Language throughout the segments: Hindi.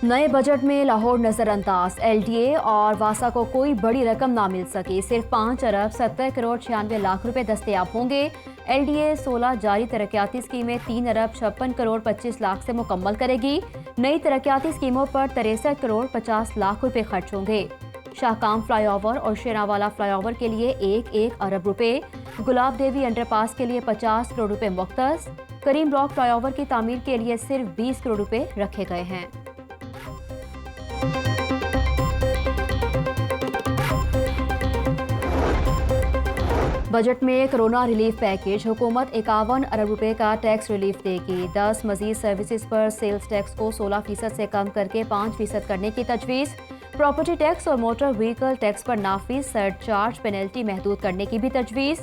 नए बजट में लाहौर नजरअंदाज, एलडीए और वासा को कोई बड़ी रकम ना मिल सकी। सिर्फ 5 अरब 70 करोड़ 96 लाख रुपए दस्तयाब होंगे। एलडीए 16 जारी तरक्याती स्कीमें 3 अरब 56 करोड़ 25 लाख से मुकम्मल करेगी। नई तरक्याती स्कीमों पर 63 करोड़ 50 लाख रुपए खर्च होंगे। शाहकाम फ्लाईओवर और शेरावाला फ्लाईओवर के लिए 1-1 अरब रुपए, गुलाब देवी अंडरपास के लिए 50 करोड़ रुपए मुख्तस। करीम ब्लॉक फ्लाईओवर की तामीर के लिए सिर्फ 20 करोड़ रुपए रखे गए हैं। बजट में कोरोना रिलीफ पैकेज, हुकूमत 51 अरब रुपए का टैक्स रिलीफ देगी। 10 मजीद सर्विसेज पर सेल्स टैक्स को 16% से कम करके 5% करने की तजवीज़। प्रॉपर्टी टैक्स और मोटर व्हीकल टैक्स पर नाफिज सरचार्ज पेनल्टी महदूद करने की भी तजवीज़।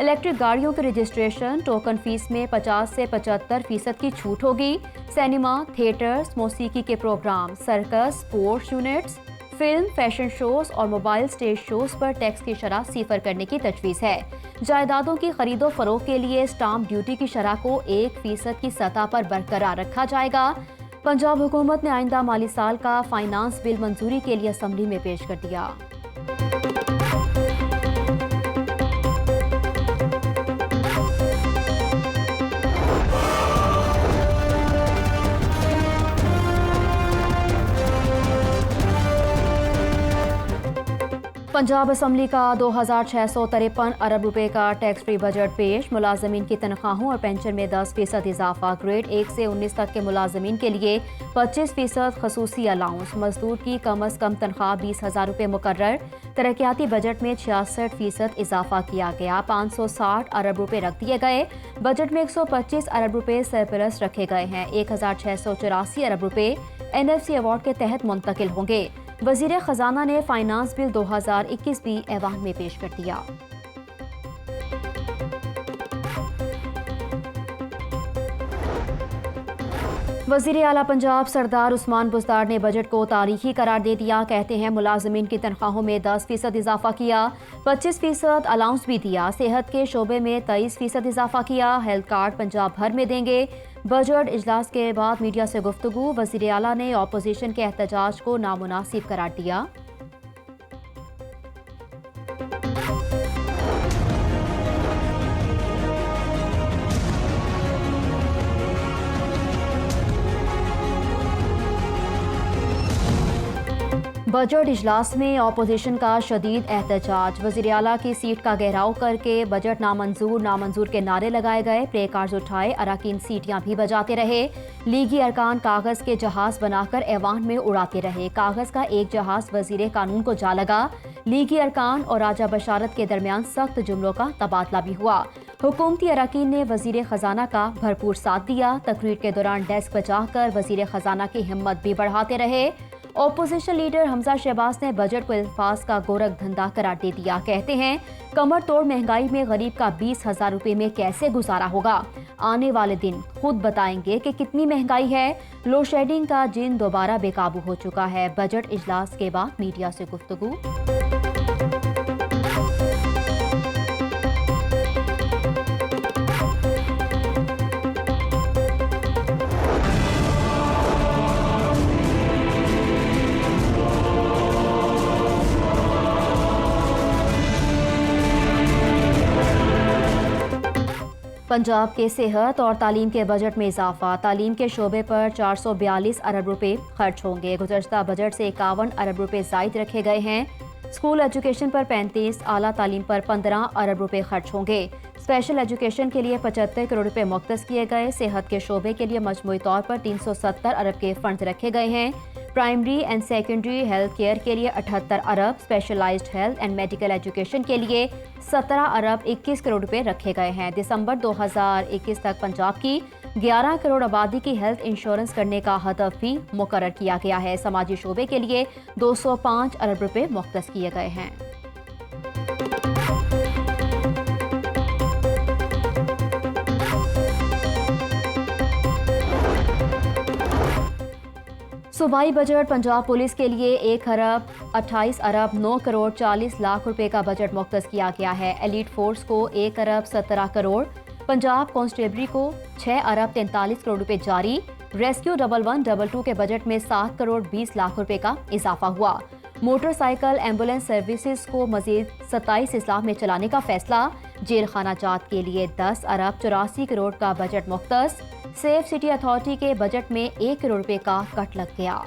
इलेक्ट्रिक गाड़ियों के रजिस्ट्रेशन टोकन फीस में 50 से 75% की छूट होगी। सिनेमा, थिएटर्स, मौसीकी के programme, circus, sports units, film, fashion shows और मोबाइल स्टेज शोज पर टैक्स की शरह सिफर करने की तजवीज़ है। जायदादों की खरीदो फरोख्त के लिए स्टाम्प ड्यूटी की शरह को 1% की सतह पर बरकरार रखा जाएगा। पंजाब हुकूमत ने आइंदा माली साल का फाइनेंस बिल मंजूरी के लिए असम्बली में पेश कर दिया। पंजाब असम्बली का 2653 अरब रुपए का टैक्स फ्री बजट पेश। मुलाजमीन की तनख्वाहों और पेंशन में 10% इजाफा। ग्रेड 1 से 19 तक के मुलाजमीन के लिए 25% खसूसी अलाउंस। मजदूर की कम अज कम तनख्वाह 20,000 रुपए मुकर्रर। तरक्याती बजट में 66% इजाफा किया गया। 560 अरब रुपए रख दिए गए। बजट में 125 अरब रुपए सरप्लस रखे गए हैं। 1684 अरब रुपए NFC अवार्ड के तहत मुंतकिल होंगे। वजीर खजाना ने फाइनेंस बिल 2021 भी ऐवान में पेश कर दिया। वजीर आला पंजाब सरदार उस्मान बुज़दार ने बजट को तारीखी करार दे दिया। कहते हैं मुलाजमीन की तनख्वाहों में 10% इजाफा किया, 25% अलाउंस भी दिया। सेहत के शोबे में 23% इजाफा किया। हेल्थ कार्ड पंजाब भर में देंगे। बजट इजलास के बाद मीडिया से गुफ्तगू, वजीर आला ने ऑपोजिशन के एहतजाज को नामुनासिब करार दिया। बजट इजलास में ऑपोजिशन का शदीद एहतजाज। वज़ीर आला की सीट का घेराव करके बजट नामंजूर के नारे लगाए गए। प्ले कार्ड्स उठाए, अरकान सीटियां भी बजाते रहे। लीगी अरकान कागज के जहाज बनाकर ऐवान में उड़ाते रहे। कागज का एक जहाज वजीर कानून को जा लगा। लीगी अरकान और राजा बशारत के दरमियान सख्त जुमलों का तबादला भी हुआ। हुकूमती अरकान ने वजीर खजाना का भरपूर साथ दिया। तकरीर के दौरान डेस्क बचाकर वजीर खजाना की हिम्मत भी बढ़ाते रहे। ऑपोजिशन लीडर हमजा शहबाज ने बजट को अल्फाज का गोरख धंधा करार दे दिया। कहते हैं कमर तोड़ महंगाई में गरीब का 20,000 रुपए में कैसे गुजारा होगा। आने वाले दिन खुद बताएंगे कि कितनी महंगाई है। लोड शेडिंग का जिन दोबारा बेकाबू हो चुका है। बजट इजलास के बाद मीडिया से गुफ्तगू। पंजाब के सेहत और तालीम के बजट में इजाफा। तालीम के शोबे पर 442 अरब रुपए खर्च होंगे। गुज़श्ता बजट से 51 अरब रुपए ज़ायद रखे गए हैं। स्कूल एजुकेशन पर 35, आला तालीम पर 15 अरब रुपए खर्च होंगे। स्पेशल एजुकेशन के लिए 75 करोड़ रुपए मुख्तस किए गए। सेहत के शोबे के लिए मजमूई तौर पर 370 अरब के फंड रखे गए हैं। Primary and secondary health care के लिए 78 अरब, specialised health and medical education के लिए 17 अरब 21 करोड़ रुपए रखे गए हैं। दिसंबर 2021 तक पंजाब की 11 करोड़ आबादी की हेल्थ इंश्योरेंस करने का हदफ भी मुकर्रर किया गया है। समाजी शोबे के लिए 205 अरब रुपए मुख्तस किए गए हैं। सूबाई बजट पंजाब पुलिस के लिए 1 अरब 28 अरब 9 करोड़ 40 लाख रुपए का बजट मुख्तस किया गया है। एलीट फोर्स को 1 अरब 17 करोड़, पंजाब कांस्टेबली को 6 अरब 43 करोड़ रुपए जारी। रेस्क्यू 1112 के बजट में 7 करोड़ 20 लाख रुपए का इजाफा हुआ। मोटरसाइकिल एम्बुलेंस सर्विसेज को मजीद 27 अजला में चलाने का फैसला। जेल खाना जात के लिए 10 अरब 84 करोड़ का बजट मुख्तस। सेफ सिटी अथॉरिटी के बजट में 1 करोड़ रुपए का कट लग गया।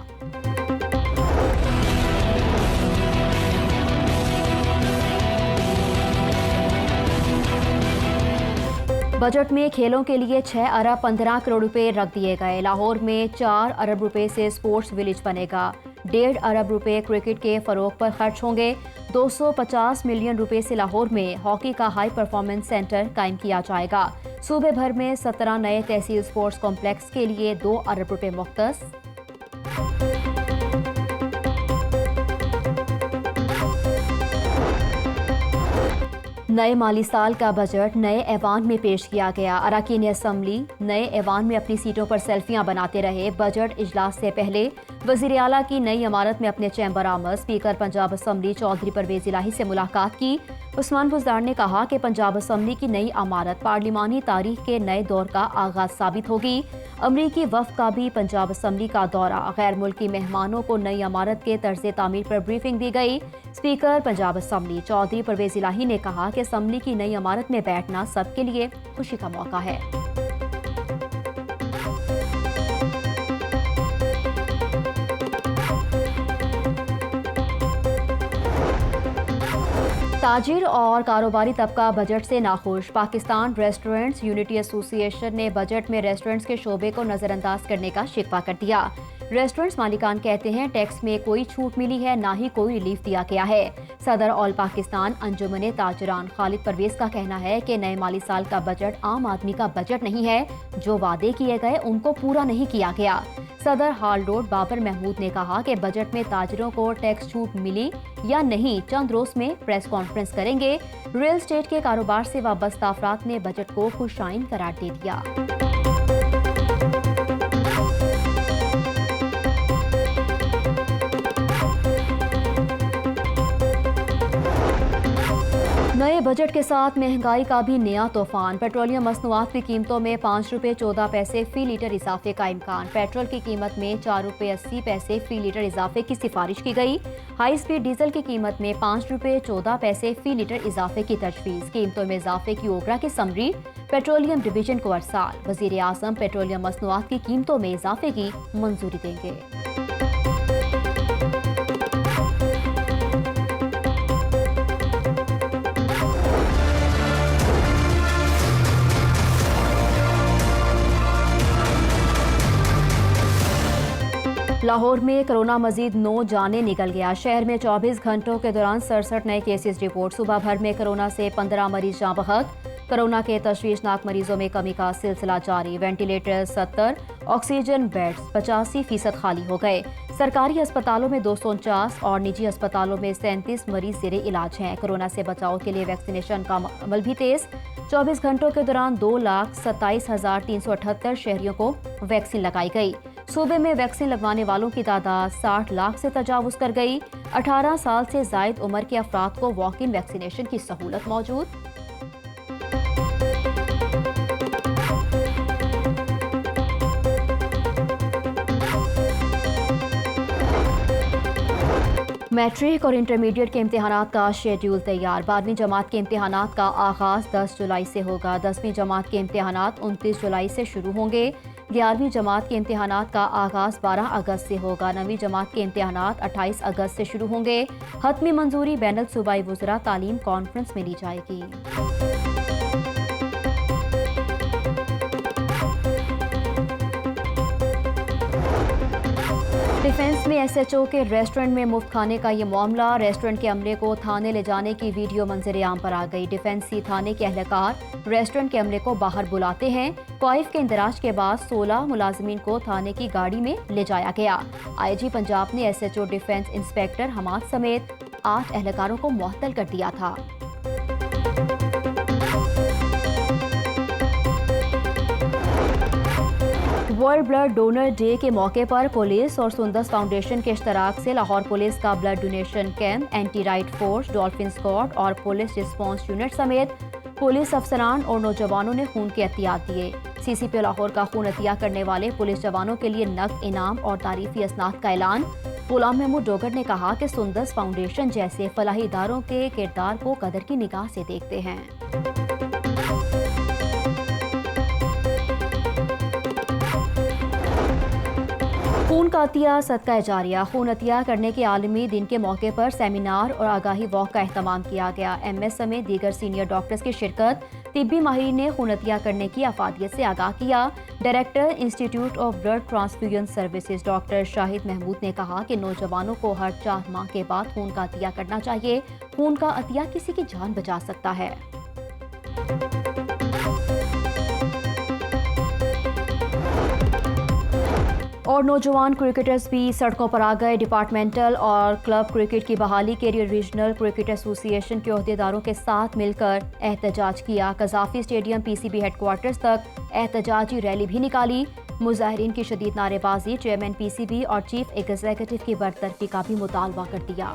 बजट में खेलों के लिए 6 अरब 15 करोड़ रुपए रख दिए गए। लाहौर में 4 अरब रुपए से स्पोर्ट्स विलेज बनेगा। 1.5 अरब रुपए क्रिकेट के फरोग पर खर्च होंगे। 250 मिलियन रुपए से लाहौर में हॉकी का हाई परफॉर्मेंस सेंटर कायम किया जाएगा। सूबे भर में 17 नए तहसील स्पोर्ट्स कॉम्प्लेक्स के लिए 2 अरब रुपए मुख्तस। नए माली साल का बजट नए ऐवान में पेश किया गया। अरकान असम्बली नए ऐवान में अपनी सीटों पर सेल्फियां बनाते रहे। बजट इजलास से पहले वज़ीर आला की नई इमारत में अपने चैम्बर आमद स्पीकर पंजाब असम्बली चौधरी परवेज इलाही से मुलाकात की। उस्मान बुज़दार ने कहा कि पंजाब असम्बली की नई इमारत पार्लिमानी तारीख के नए दौर का आगाज साबित होगी। अमरीकी वफ़द का भी पंजाब असम्बली का दौरा। गैर मुल्की मेहमानों को नई इमारत के तर्ज तामीर पर ब्रीफिंग दी गई। स्पीकर पंजाब असम्बली चौधरी परवेज इलाही ने कहा कि असम्बली की नई इमारत में बैठना सबके लिए खुशी का मौका है। ताजिर और कारोबारी तबका बजट से नाखुश। पाकिस्तान रेस्टोरेंट्स यूनिटी एसोसिएशन ने बजट में रेस्टोरेंट्स के शोबे को नजरअंदाज करने का शिकवा कर दिया। रेस्टोरेंट्स मालिकान कहते हैं टैक्स में कोई छूट मिली है, ना ही कोई रिलीफ दिया गया है। सदर ऑल पाकिस्तान अंजुमन ताजरान खालिद परवेज का कहना है कि नए माली साल का बजट आम आदमी का बजट नहीं है। जो वादे किए गए उनको पूरा नहीं किया गया। सदर हाल रोड बाबर महमूद ने कहा कि बजट में ताजरों को टैक्स छूट मिली या नहीं चंद रोज में प्रेस कॉन्फ्रेंस करेंगे। रियल एस्टेट के कारोबार से वाबस्ता अफराद ने बजट को खुशाइन करार दे दिया। नए बजट के साथ महंगाई का भी नया तूफान। पेट्रोलियम मसनूआत की कीमतों में 5 रुपये 14 पैसे फी लीटर इजाफे का इम्कान। पेट्रोल की कीमत में 4 रुपये 80 पैसे फी लीटर इजाफे की सिफारिश की गई। हाई स्पीड डीजल की कीमत में 5 रुपये 14 पैसे फी लीटर इजाफे की तजवीज़। कीमतों में इजाफे की ओगरा की समरी। पेट्रोलियम डिवीजन को अरसाल। वज़ीर आज़म पेट्रोलियम मसनूआत की कीमतों में इजाफे की मंजूरी देंगे। लाहौर में कोरोना मजीद 9 जाने निकल गया। शहर में 24 घंटों के दौरान 67 नए केसेस रिपोर्ट। सुबह भर में कोरोना से 15 मरीज जाँ बहक। कोरोना के तशवीशनाक मरीजों में कमी का सिलसिला जारी। वेंटिलेटर 70, ऑक्सीजन बेड्स 85% खाली हो गए। सरकारी अस्पतालों में 249 और निजी अस्पतालों में 37 मरीज ज़ेरे इलाज हैं। कोरोना से बचाव के लिए वैक्सीनेशन का अमल भी तेज। 24 घंटों के दौरान 2,27,378 शहरियों को वैक्सीन लगाई गई। सूबे में वैक्सीन लगवाने वालों की तादाद 60 लाख से तजावुज कर गई। 18 साल से जायद उम्र के अफराद को वॉक इन वैक्सीनेशन की सहूलत मौजूद। मैट्रिक और इंटरमीडिएट के इम्तिहानात का शेड्यूल तैयार। 12वीं जमात के इम्तिहानात का आगाज़ 10 जुलाई से होगा। 10वीं जमात के इम्तिहानात 29 जुलाई से शुरू होंगे। 11वीं जमात के इम्तिहानात का आगाज़ 12 अगस्त से होगा। 9वीं जमात के इम्तिहानात 28 अगस्त से शुरू होंगे। हतमी मंजूरी बैनुल सूबाई वज़रा तालीम कॉन्फ्रेंस में ली जाएगी। डिफेंस में एसएचओ के रेस्टोरेंट में मुफ्त खाने का ये मामला। रेस्टोरेंट के अमले को थाने ले जाने की वीडियो मंजर आम पर आ गई। डिफेंसी थाने के अहलकार रेस्टोरेंट के अमले को बाहर बुलाते हैं। क्वाइफ के इंदराज के बाद 16 मुलाजिमीन को थाने की गाड़ी में ले जाया गया। आईजी पंजाब ने एसएचओ डिफेंस इंस्पेक्टर हमाद समेत 8 अहलकारों को मुअत्तल कर दिया था। वर्ल्ड ब्लड डोनर डे के मौके पर पुलिस और सुंदस फाउंडेशन के इश्तराक से लाहौर पुलिस का blood donation camp, anti right force, dolphin squad और पुलिस रिस्पांस यूनिट समेत पुलिस अफसरान और नौजवानों ने खून के अतियात दिए। सीसीपी लाहौर का खून अतिया करने वाले पुलिस जवानों के लिए नकद इनाम और तारीफी असनाद का ऐलान। गुलाम महमूद डोगर ने कहा कि सुंदस फाउंडेशन जैसे फलाही इदारों के किरदार को कदर की निगाह से देखते हैं। खून का अतिया सदका जारिया। खून अतिया करने के आलमी दिन के मौके पर सेमिनार और आगाही वॉक का एहतमाम किया गया। MS समेत दीगर सीनियर डॉक्टर्स की शिरकत। तिब्बी माहिरीन ने खून अतिया करने की अफादियत से आगाह किया। Director institute of blood transfusion services doctor Shahid Mahmood ने कहा कि नौजवानों को हर 4 माह के बाद खून का अतिया करना चाहिए। खून का अतिया किसी की जान बचा सकता है। और नौजवान क्रिकेटर्स भी सड़कों पर आ गए। डिपार्टमेंटल और क्लब क्रिकेट की बहाली के लिए रीजनल क्रिकेट एसोसिएशन के अहदेदारों के साथ मिलकर एहतजाज किया। कजाफी स्टेडियम PCB हेडक्वार्टर्स तक एहतजाजी रैली भी निकाली। मुजाहिरीन की शदीद नारेबाजी, चेयरमैन PCB और चीफ एग्जीक्यूटिव की बरतरफी का भी मुतालबा कर दिया।